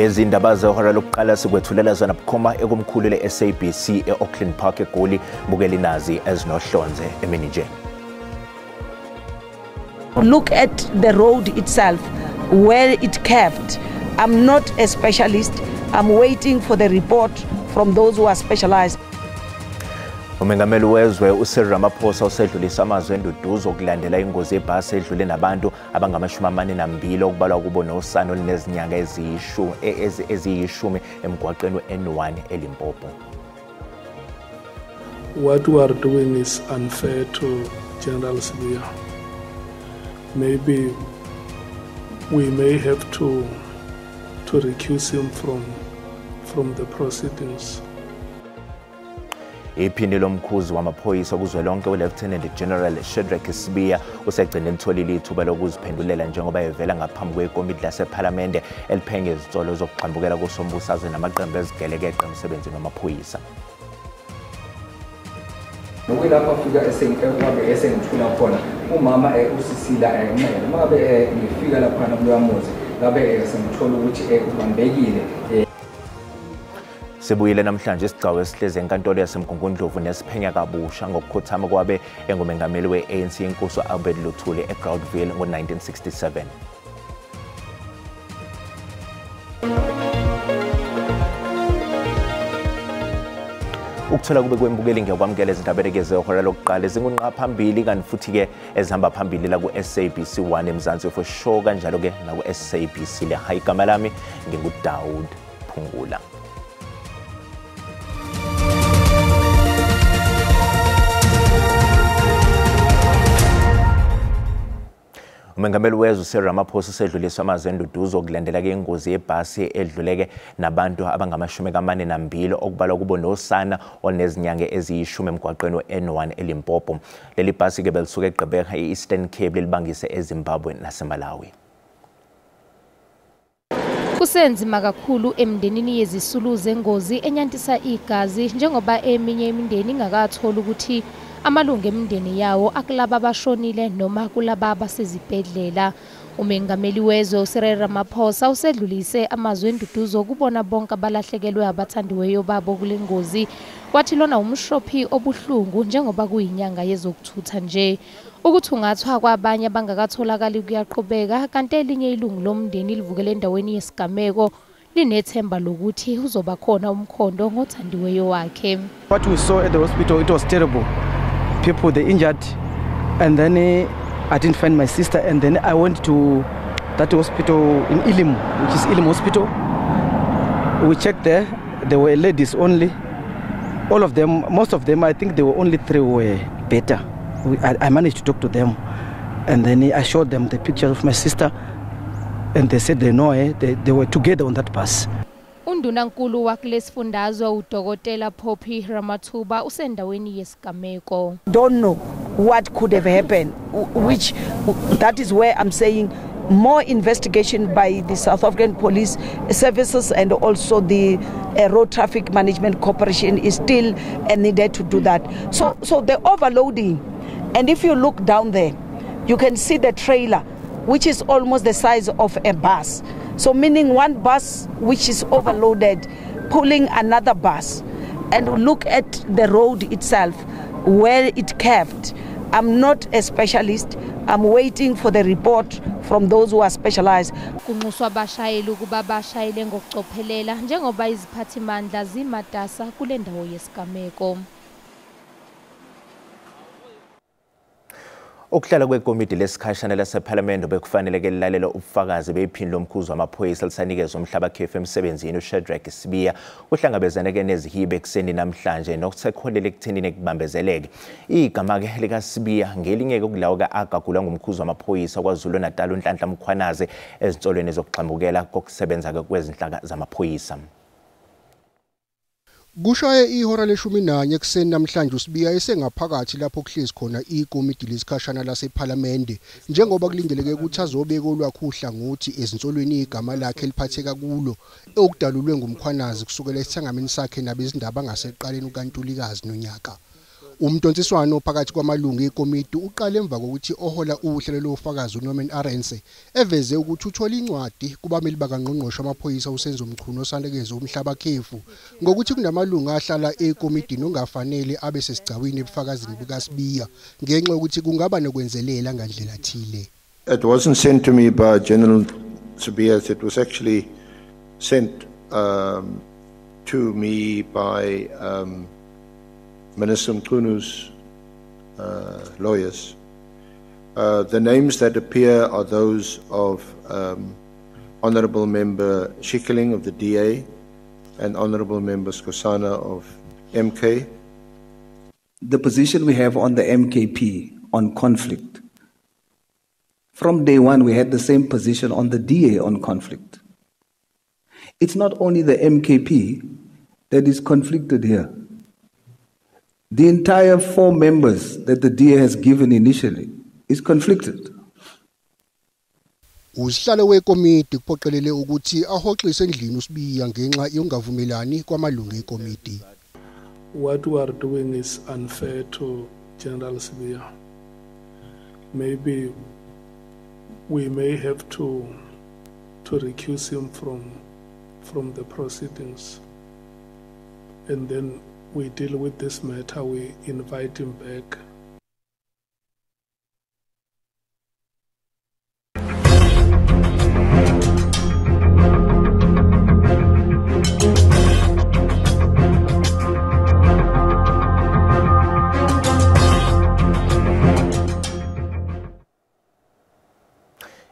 Lezi ndaba zehora lokuqala sikwethulela zona bukhoma ekumkhulu le-SABC e-Auckland Park eGoli bukela inazi ezinohlonze emini nje. Look at the road itself, where it curved. I'm not a specialist. I'm waiting for the report from those who are specialized. Umengameli wezwe uCyril Ramaphosa usedlulisa amazwi enduduzo okulandela ingozi yebhasi edlule nabantu abangama-42 okubalwa kubo nosana olunezinyanga eziyishumi emgwaqeni we-N1 eLimpopo. What we are doing is unfair to General Sibiya. Maybe we may have to recuse him from the proceedings. Iphini lomkhuzi wamaphoyisa kuzwelonke uLieutenant General Shadrack Sibiya usegcina elitholile ithuba lokuziphendulela njengoba evela ngaphambi kwekomiti lasephalamende eliphenga izitsolo zokuxambukela kosombusazwe namaqembu ezigelekeqe emsebenzini wamaphoyisa. Nokulapha fika esengithula khona umama usisila ngabe ngifika lapha nakuyamuzi ngabe sengithola ukuthi ubambekile. Sibuyile namhlanje isigcawu esihleze enkantolo yaseMgungundlovu nesiphenya kabusha ngokukhothama kwabe engumengameli we-ANC inkosi Albert Luthuli eGroundville ngo-1967. Ukuthola kube kwembukeli ngiyakwamukela izindaba zehora lokuqala ezingunqa phambili kanti futhi ke ezihamba phambili la ku-SABC 1 eMzansi for sure kanjalo ke na ku-SABC le hayi igama lami nginguDaud Phungula. Umengameli wezwe uCyril Ramaphosa usedlulisa amazwi enduduzo okulandela ke ingozi yebhasi edluleke nabantu abangama-42 okubalwa kubo nosana onezinyanga eziyishumi emgwaqeni we-N1 eLimpopo. Leli bhasi ke belisuka eGqeberha e-Eastern Cape libangise eZimbabwe naseMalawi. Kusenzima kakhulu emndenini yezisulu zengozi enyantisa igazi njengoba eminye imindeni ingakathola ukuthi amalungu emndeni yawo akulaba abashonile noma kulaba abasezibhedlela. Umengameli wezwe uCyril Ramaphosa usedlulise amazwi enduduzo kubona bonke abalahlekelwe abathandiweyo babo kule ngozi. Wathi lona umshophi obuhlungu njengoba kuyinyanga yezokuthutha nje. Ukuthungathwa kwabanye abangakatholakali kuyaqhubeka kanti elinye ilungu lomndeni livukele endaweni yesigameko linethemba lokuthi uzoba khona umkhondo ngothandiweyo wakhe. What we saw at the hospital, it was terrible. People, they injured, and then I didn't find my sister, and then I went to that hospital in Ilim, which is Ilim Hospital. We checked there were ladies only. All of them, most of them, I think there were only 3 were better. I managed to talk to them, and then I showed them the picture of my sister, and they said they know her, they were together on that bus. Undunankulu wakulesifundazwe uDokotela Phophi Ramathuba usendaweni yesigameko. Don't know what could have happened, that is where I'm saying more investigation by the South African Police Services and also the Road Traffic Management Corporation is still needed to do that. So the overloading, and if you look down there, you can see the trailer, which is almost the size of a bus. So meaning one bus which is overloaded, pulling another bus. And look at the road itself, where it curved. I'm not a specialist. I'm waiting for the report from those who are specialized. Kunxuswa abashayeli ukuba bashayele ngokucophelela njengoba iziphathimandla zimatasa kule ndawo yesigameko. Ukuhlala kwekomiti lesikhashana lasephalamende bekufanele ke lilalele ubufakazi bephini lomkhuzi wamaphoyisa lisanikezwe umhlaba khefu emsebenzini uShadrack Sibiya uhlangabezane ke nezihibe ekseni namhlanje nokusekholele ekuthenini kubambezeleke. Igama ke lika Sibiya ngelinye kokulawo ka agagulwa ngumkhuzi wamaphoyisa kwaZulu Natal uNhlanhla Mkhwanaze ezintsolweni zokuxambukela kokusebenza ke kwezinhlaka zamaphoyisa. Kushaye ihora le-11 ekseni namhlanje uSibiya esengaphakathi lapho kuhlezi khona ikomiti lesikhashana lasephalamende njengoba kulindeleke ukuthi azobeka olwakhe uhlangothi ezintsolweni igama lakhe liphatheka kulo okudalulwe ngumkhwanazi kusukela esithangameni sakhe nabezindaba ngaseqaleni ukaNtulikazi nonyaka. Umntonsiswano phakathi kwamalungu ekomiti uqale emva kokuthi ohola uhlelo lofakazi uNorman Arendse eveze ukuthi uthola incwadi kubameli bakangqongqoshe amaphoyisa uSenzo Mchunu osanekeza umhlaba khefu ngokuthi kunamalungu ahlala ekomiti ongafanele abe sesigcawini ebufakazini bukaSibiya ngenxa ukuthi kungaba nokwenzelela ngandlela thile. It wasn't sent to me by General Sibiya, it was actually sent to me by Minister Mchunu's lawyers. The names that appear are those of Honourable Member Schikkeling of the DA and Honourable Member Skosana of MK. The position we have on the MKP on conflict. From day one, we had the same position on the DA on conflict. It's not only the MKP that is conflicted here. The entire 4 members that the DA has given initially is conflicted. Usihlalo wekomiti kuphoqelele ukuthi ahoxise endlini uSibiya ngenxa yongavumelani kwamalungu ekomiti. What we are doing is unfair to General Sibiya. Maybe we may have to recuse him from the proceedings, and then we deal with this matter, we invite him back.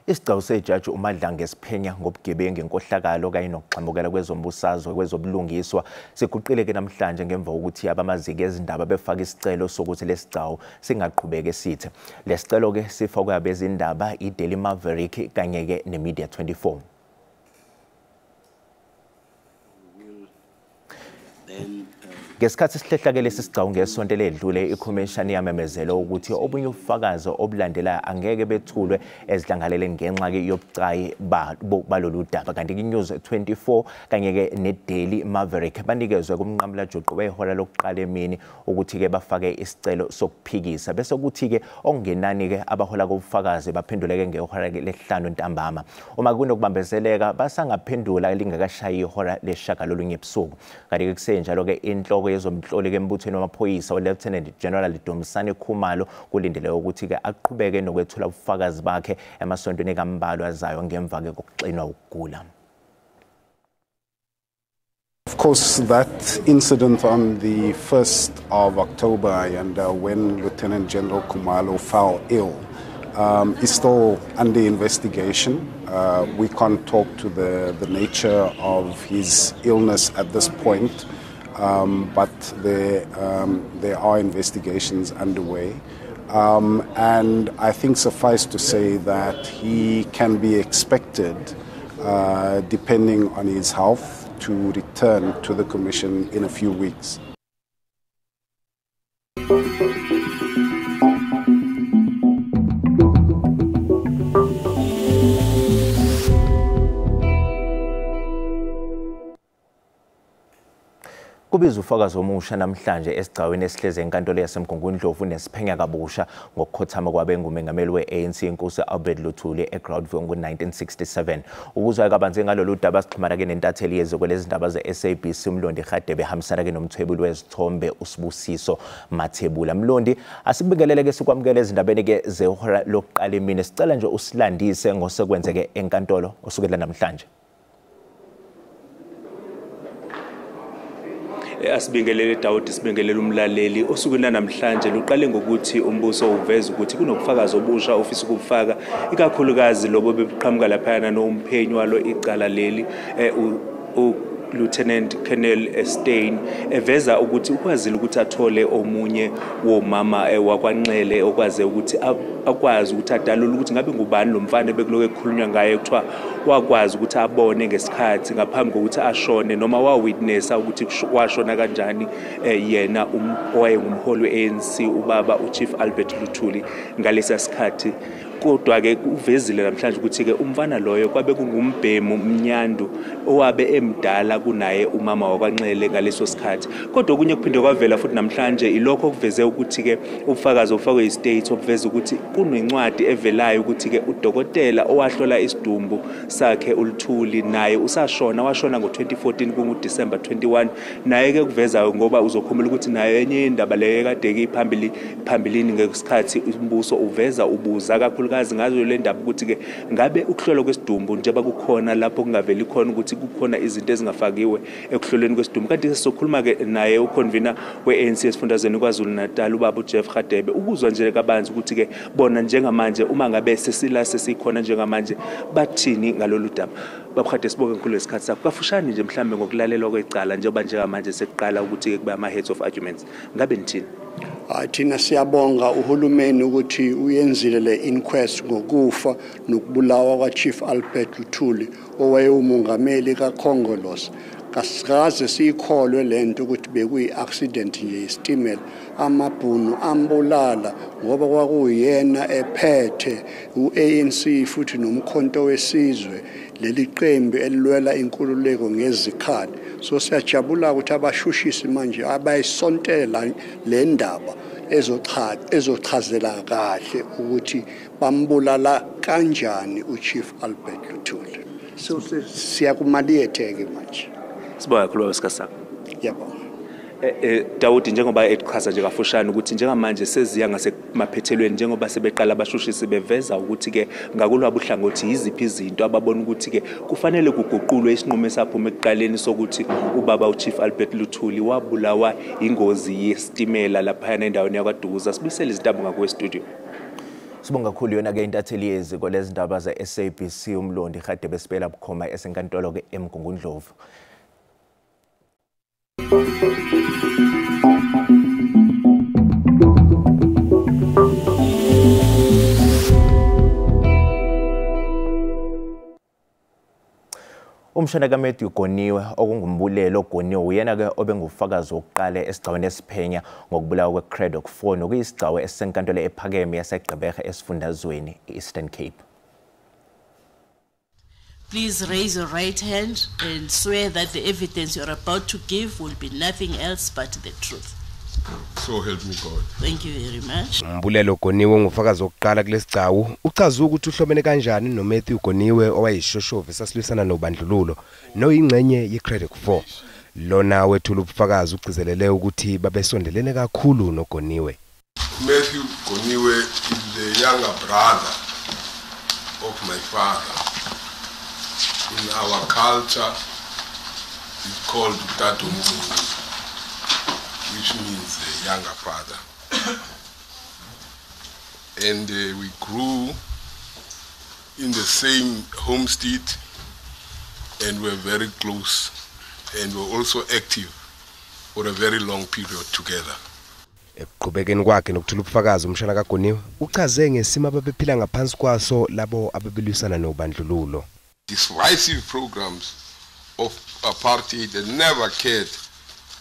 Isigcawu sejaji uMadlanga esiphenya ngobugebengu enkohlakalo kanye nokugxamukela kwezombusazwe kwezobulungiswa siguqileke namhlanje ngemva kokuthi abamaziko ezindaba befaka isicelo sokuthi lesigcawu singaqhubeka esithe. Lesicelo ke sifakwe abezindaba iDaily Maverick kanye ke neMedia 24. Ngesikhathi sihlehlakele sisigcawu ngesonto ledlule ikhomishani yamemezela ukuthi obunye ubufakazi obulandelayo angeke bethulwe ezidlangalele ngenxa ke yobucayi balolu daba kanti iNews 24 kanye ke neDaily Maverick banikezwe kumnqamula juqu wehola lokuqala emini ukuthi ke bafake isicelo sokuphikisa bese kuthi ke ongenani ke abahola kubufakazi baphenduleke ngehola lesihlanu ntambama uma kunokubambezeleka basangaphendula lingakashayi ihora leshagalolunye ebusuku kanti kusenjalo ke inhloko yezomhloli kembuthweni wamaphoyisa uLieutenant General Dumisani Khumalo kulindele ukuthi ke aqhubeke nokwethula ubufakazi bakhe emasontweni kambalwa azayo ngemva ke kokuxinwa ukugula. Of course, that incident on the 1st of October and when Lieutenant General Khumalo fell ill is still under investigation. We can't talk to the nature of his illness at this point. But there are investigations underway. And I think suffice to say that he can be expected, depending on his health, to return to the Commission in a few weeks. Kubiza ufakazi omusha namhlanje esigcawini esihleze enkantolo yaseMgungundlovu nesiphenya kabusha ngokukhothama kwabengumengameli we-ANC inkosi Albert Luthuli eGroundville ngo-1967. Ukuzwa kabanzi ngalolu daba sixhumana ke nentatheli yezwe lezindaba ze-SABC uMlondi Radebe ehambisana ke nomthwebuli wezithombe uSibusiso Mathebula. Mlondi, asibingelele ke sikwamukele ezindabeni ke zehora lokuqala emini. Sicela nje usilandise ngosekwenzeke enkantolo osukela namhlanje. Asibingelele Dawudi, sibingelele umlaleli osukela namhlanje luqale ngokuthi umbuso uveza ukuthi kunokufakaza obusha ofisa ukufaka ikakhulukazi lobo beqhamuka lapha nomphenyi walo icala leli Lieutenant Colonel Steyn eveza ukuthi ukwazile ukuthi athole omunye womama wakwanxele okwaze ukuthi akwazi ukuthi adalule ukuthi ngabe ngubani lo mfana bekuloke ekhulunywa ngaye kuthiwa wakwazi ukuthi abone ngesikhathi ngaphambi kokuthi ashone noma wawitnessa ukuthi washona kanjani yena owayengumholi we-ANC ubaba uChief Albert Luthuli ngalesa sikhathi kodwa ke uvezile namhlanje ukuthi ke umfana loyo kwabe kungumbhemu mnyandu owabe emdala kunaye umama wakwaNxele ngaleso sikhathi. Kodwa okunye kuphinde kwavela futhi namhlanje ilokho okuveze ukuthi ke ubufakazi ofakwe istate obuveza ukuthi kunencwadi evelayo ukuthi ke udokotela owahlola isidumbu sakhe uLuthuli naye usashona washona ngo2014 kunguDecember 21 naye ke kuveza ngoba uzokhumula ukuthi naye enye indaba le kade phambilini ngesikhathi umbuso uveza ubuza kakhulukazi ngazo le ndaba ukuthi ke ngabe ukuhlolwa kwesidumbu njengoba kukhona lapho kungaveli khona ukuthi kukhona izinto ezingafakiwe ekuhlolweni kwesidumbu. Kanti sizokhuluma ke naye uconvener we-ANC esifundazweni kwaZulu Natal ubaba uJeff Radebe ukuzwa nje kabanzi ukuthi ke bona njengamanje uma ngabe sesikhona njengamanje bathini ngalolu daba. Babukade sibonke nkulu lesikhathi sakho kafushane nje mhlambe ngokulalela kwecala njengoba njengamanje sekuqala ukuthi ke kube ama heads of arguments ngabe nithini? Thina siyabonga uhulumeni ukuthi uyenzile le inquest ngokufa nokubulawa kwaChief Albert Luthuli owayeumongameli kaKhongolose. Kasikaze sikholwe lento ukuthi bekuyi-accident nje yesitimela amabhunu ambulala ngoba kwakuyena ephethe u-ANC futhi nomkhonto wesizwe leli qembu elilwela inkululeko ngezikhali. So siyajabula ukuthi abashushisi manje abayisontela le ndaba ezochazela kahle ukuthi bambulala kanjani uChief Albert Luthuli. So siyakumaliyetheke manje. Sibonga kakhulu wesikhathi. Yabonga. Dawudi njengoba echaza nje kafushane ukuthi njengamanje seziya ngasemaphethelweni njengoba sebeqala abashushisi beveza ukuthi ke ngakulwa buhlangothi iziphi izinto ababona ukuthi ke kufanele kuguqulwe isinqumo esaphuma ekuqaleni sokuthi ubaba uChief Albert Luthuli wabulawa ingozi yesitimela lapha endaweni yakwaDukuza. Sibisele izindaba ngakwe studio. Sibonga kakhulu yona ke intatheli yeziko lezindaba ze-SABC umlondi Radebe Sibela Bukhoma esenkantolo ke eMgungundlovu. Umshana kaMatthew Goniwe okungumbulelo Goniwe uyena ke obengufakazi wokuqala esigcaweni esiphenya ngokubulawa kweCraddock 4 nokuyisigcawu esisenkantolo ephakeme yaseGqeberha esifundazweni Eastern Cape. Please raise your right hand and swear that the evidence you are about to give will be nothing else but the truth. So help me God. Thank you very much. Umbulelo Goniwe ngufakazi wokuqala kulesigcawu uchaza ukuthi uhlobene kanjani noMatthew Goniwe owayishoshovu esasilwisana nobandlululo noyingcenye yeCraddock 4. Lona wethula ubufakazi ugcizelele ukuthi babesondelene kakhulu noGoniwe. Matthew Goniwe is the younger brother of my father. In our culture, it's called Tatumbu, which means the younger father. And we grew in the same homestead and were very close and were also active for a very long period together. Ekuqhubekeni kwakhe nokuthula ubufakazi umshana kaGoniwe uchaze ngesimo ababephila ngaphansi kwaso labo abebelisana nobandlululo. Divisive programs of apartheid that never cared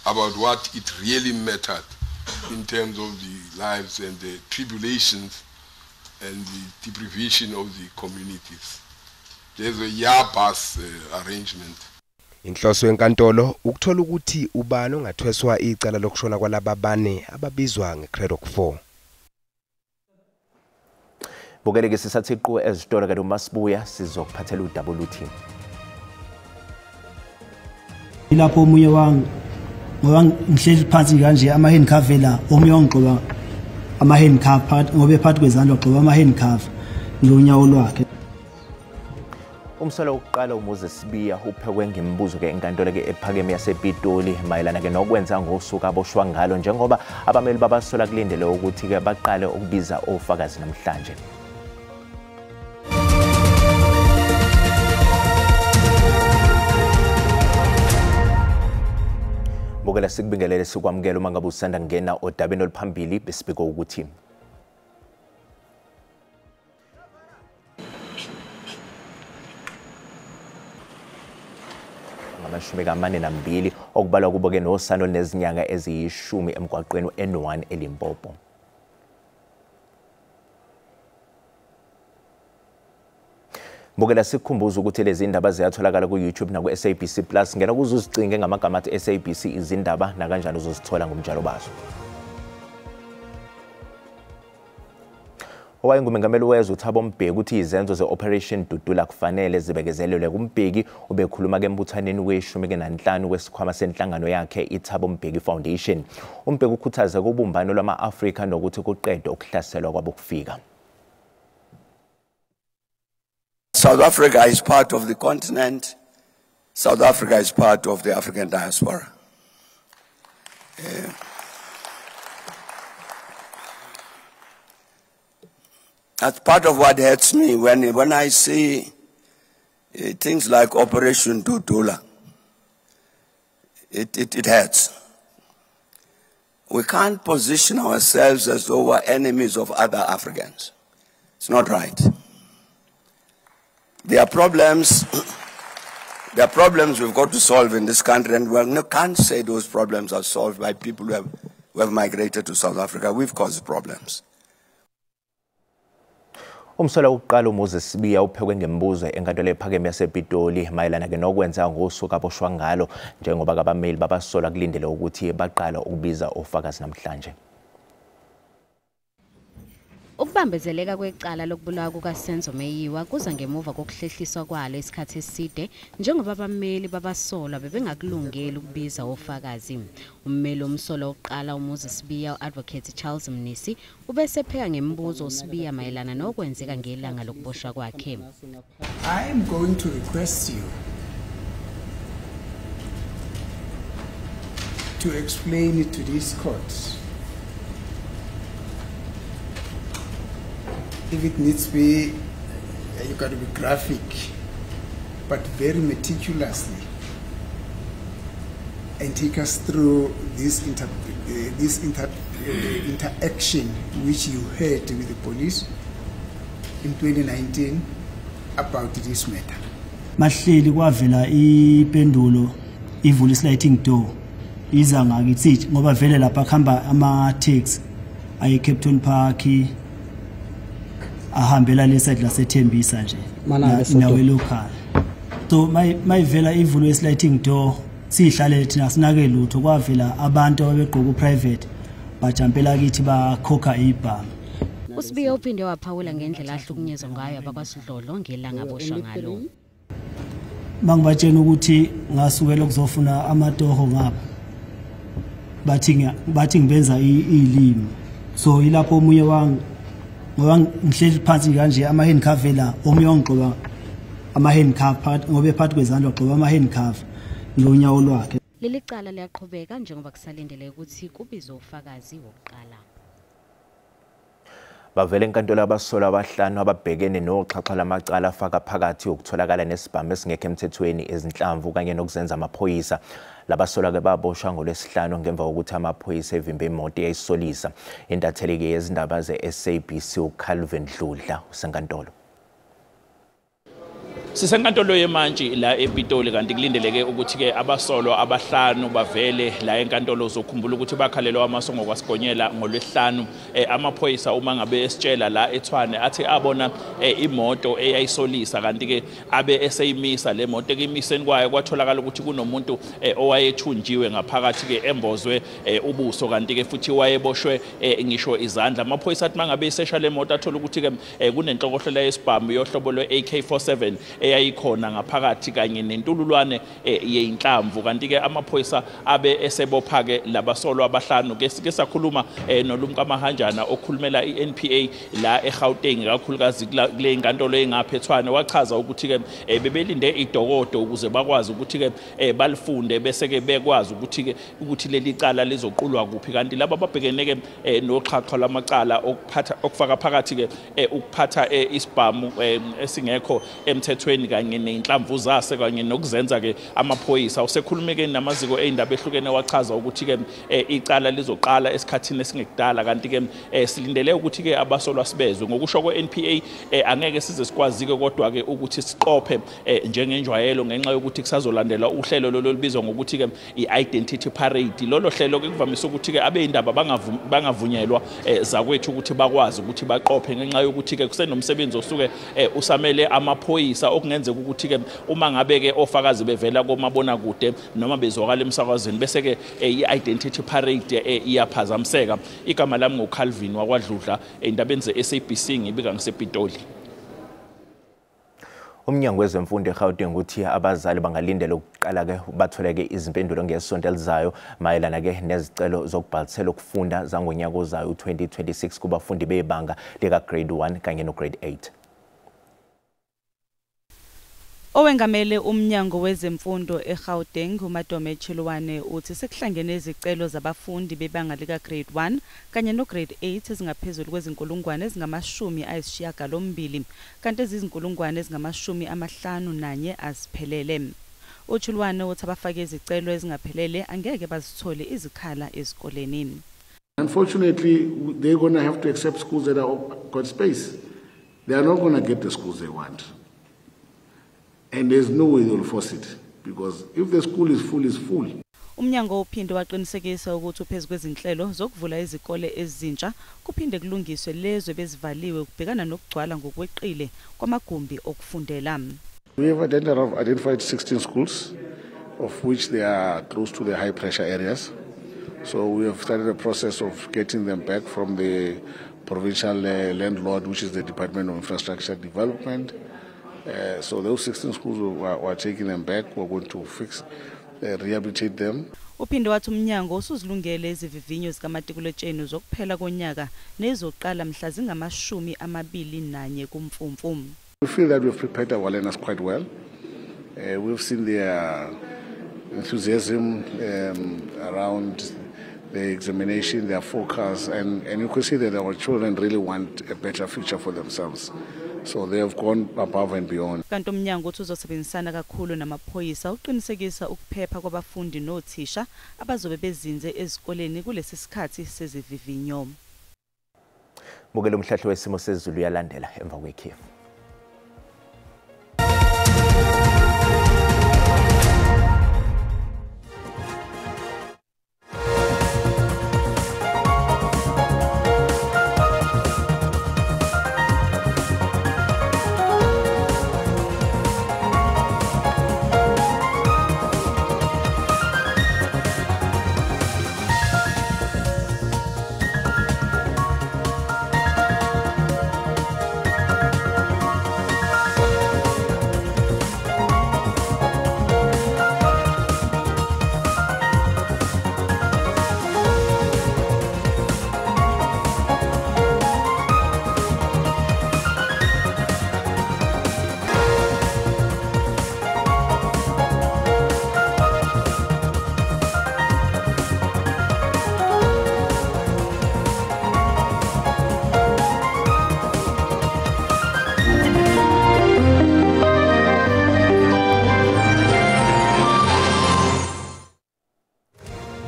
about what it really mattered in terms of the lives and the tribulations and the deprivation of the communities. There's a Yabas arrangement. Inhloso yenkantolo ukuthola ukuthi ubani ongathweswa icala lokushona kwalababane ababizwa ngeCraddock 4. Bokeleke sisathiqu ezitolo kanti uMasibuya sizokuphathela uWT. Lapho omunye ngoba ngihleli phansi kanje ama handcuff la omunye ongigqoba ama handcuff ngoba ephathi kwezandla ogqoba ama handcuff ngilonyawo lwakhe. Umsolo wokuqala uMoses Sibiya uphekwe ngemibuzo ke enkantolo ke ephakeme yasePitoli mayelana ke nokwenza ngosuku aboshwa ngalo njengoba abameli babasola kulindele ukuthi ke baqale ukubiza ofakazi namhlanje. Bokela sikubingelele sikwamukela uma ngabe usanda ngena odabeni oluphambili besibike ukuthi amashumi ka42 okubalwa kubo ke nosano nezinyanga eziyishumi emgwaqweni N1 eLimpopo. Mbukela sikhumbuza ukuthi lezi indaba ziyatholakala ku YouTube na ku SABC Plus. Ngena kuze uzicinge ngamagama athi SABC izindaba na kanjani uzozithola ngomjalo bazo. Owayengumengameli wezwe uThabo Mbeki uthi izenzo ze-Operation Dudula kufanele zibekezelelwe kuMbeki ubekhuluma kembuthaneni we-15 wesikhwama senhlangano yakhe iThabo Mbeki Foundation. uMbeki ukhuthaze kubumbano lwama-Afrika nokuthi kuqedwe ukuhlaselwa kwabokufika. South Africa is part of the continent. South Africa is part of the African diaspora. That's part of what hurts me when I see things like Operation Dudula. It hurts. We can't position ourselves as though we're enemies of other Africans. It's not right. There are problems we've got to solve in this country, and we can't say those problems are solved by people who have migrated to South Africa. We've caused problems. Umsola uqala uMoses Sibiya uphekwe ngembuzo enkantolo ephakeme yasePitoli mayelana ke nokwenza ngosuku aboshwa ngalo njengoba abameli babasola kulindele ukuthi baqala ukubiza ofakazi namhlanje. Ukubambezeleka kwecala lokubulawa kukaSenzo Meyiwa kuza ngemuva kokuhlehliswa kwalo isikhathi eside njengoba abameli babasolwa bebengakulungeli ukubiza ofakazi. Ummeli omsola oqala uMoses Sibiya Advocate Charles Mnisi ubesepheka ngembuzo uSibiya mayelana nokwenzeka ngelanga lokuboshwa kwakhe. I am going to request you to explain it to these courts. If it needs to be, you got to be graphic, but very meticulously, and take us through this interaction which you had with the police in 2019 about this matter. Mahleli kwavela ipendulo ivula sliding door iza ngakithi ngoba vele lapha khamba ama taxi ayi Captain Park ahambela leside laseThembisa nje nawe local. So mayivela ivulo sliding door sihlalele thina sinake lutho kwavela abantu ababegqoka private bajampela kithi bakhokha ibhanga. uSibiya uphinde waphawula ngendlela ahlukunyezwa ngayo abakwaSidlodlo ngelanga aboshwa ngalo. Mangibatshena ukuthi ngasukela ukuzofuna amatoho ngapha bathi ngibenza ilimi, so ilapho omunye wangu ngoba ngihleli phansi kanje ama-handcuff la omunye ongigqoba ama-handcuff ngoba ephathi kwezandla ugqoba ama-handcuff ngonyawo lwakhe. Leli cala liyaqhubeka njengoba kusalindele ukuthi kubizwe ufakazi wokuqala. Bavele enkantolo abasolwa abahlanu ababhekene noxhaxha lamacala afaka phakathi ukutholakala nesibhamu esingekho emthethweni ezinhlamvu kanye nokuzenza amaphoyisa. Labasolwa ke baboshwa ngolwesihlanu ngemva kokuthi amaphoyisa evimbe imoto eyayisolisa. Intatheli ke yezindaba ze-SABC uCalvin Dludla usenkantolo. Sisenkantolo yemantshi la ePitoli kanti kulindeleke ukuthi ke abasolwa abahlanu bavele la enkantolo uzokhumbula ukuthi bakhalelwa amasongo kwasigonyela ngolwesihlanu. Amaphoyisa uma ngabe esitshela la eThwane athi abona imoto eyayisolisa kanti ke abe eseyimisa le moto ekimiseni kwayo kwatholakala ukuthi kunomuntu owayethunjiwe ngaphakathi ke embozwe ubuso kanti ke futhi wayeboshwe ngisho izandla. Amaphoyisa athi mangabe isesha le moto athola ukuthi ke kunenhlokohlela yesibhamu yohlobo lwe-AK-47 eyayikhona ngaphakathi kanye nentululwane yeinhlamvu kanti ke amaphoyisa abe esebopha ke labasolwa abahlanu ke sakhuluma noLumka Mahanjana okhulumela iNPA la eGauteng kakhulukazi kule inkantolo engaphethwane wachaza ukuthi ke bebelinde idokodo ukuze bakwazi ukuthi ke balifunde bese ke bekwazi ukuthi leli cala lizoqulwa kuphi kanti laba babhekene ke noxhaxha lamacala okufaka phakathi ke ukuphatha isibhamu esingekho emthethweni semthethweni kanye nenhlamvu zase kanye nokuzenza ke amaphoyisa usekhulumeke namaziko eindaba ehlukene wachaza ukuthi ke icala lizoqala esikhathini esingekudala kanti ke silindele ukuthi ke abasolwa sibezwe ngokusho kwe-NPA angeke size sikwazi ke kodwa ke ukuthi siqophe njengenjwayelo ngenxa yokuthi kusazolandela uhlelo lolubizwa ngokuthi ke i-identity parade lolo hlelo ke kuvamise ukuthi ke abeindaba bangavunyelwa zakwethu ukuthi bakwazi ukuthi baqophe ngenxa yokuthi ke kusenomsebenzi osuke usamele amaphoyisa okungenzeka ukuthi ke uma ngabe ke ofakazi bevela komabona kude noma bezwakala emsakazweni bese ke i-identity parade iyaphazamiseka. Igama lami ngoCalvin wakwaDludla endabeni ze-SABC ngibika ngisepitoli. Umnyango wezemfundo eGauteng uthi abazali bangalindela ukuqala ke batholeke izimpendulo ngesonto elizayo mayelana ke nezicelo zokubhalisela ukufunda zangonyaka ozayo u2026 kubafundi bebanga lika grade 1 kanye no grade 8. Owengamele umnyango wezemfundo eGauteng uMadome Chilwane uthi sekuhlangene izicelo zabafundi bebanga lika grade 1 kanye no grade 8 ezingaphezulu kwezinkulungwane ezingama-80 kanti ezizinkulungwane ezingama-51 aziphelele. uChilwane uthi abafake izicelo ezingaphelele angeke bazithole izikhala ezikoleni. Unfortunately, they're going to have to accept schools that are got space. They are not going to get the schools they want. And there's no way they'll force it, because if the school is full, it's full. Umnyango uphinde waqinisekisa ukuthi uphezulu kwezinhlelo zokuvula izikole ezintsha kuphinde kulungiswe lezo bezivaliwe ukubhekana nokugcwala ngokweqile kwamagumbi okufundela. We have identified 16 schools, of which they are close to the high pressure areas. So we have started a process of getting them back from the provincial landlord, which is the Department of Infrastructure Development. So those 16 schools we're taking them back. We're going to fix, rehabilitate them. Uphinde wathi umnyango usuzilungele izivivinyo zikamatikuletsheni zokuphela konyaka nezoqala mhla zingama-21 kuMfumfu. We feel that we've prepared our learners quite well. We've seen their enthusiasm around the examination, their focus, and you can see that our children really want a better future for themselves. So they have gone above and beyond. Kanti umnyango uthi uzosebenzisana kakhulu namaphoyisa uqinisekisa ukuphepha kwabafundi nothisha abazobe bezinze ezikoleni kulesi sikhathi sezivivinyo. Bukela umhlahlo wesimo sezulu yalandela emva kwekhefu.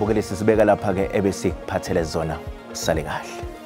Bukele sisibeka lapha ke ebesikuphathele zona sale kahle.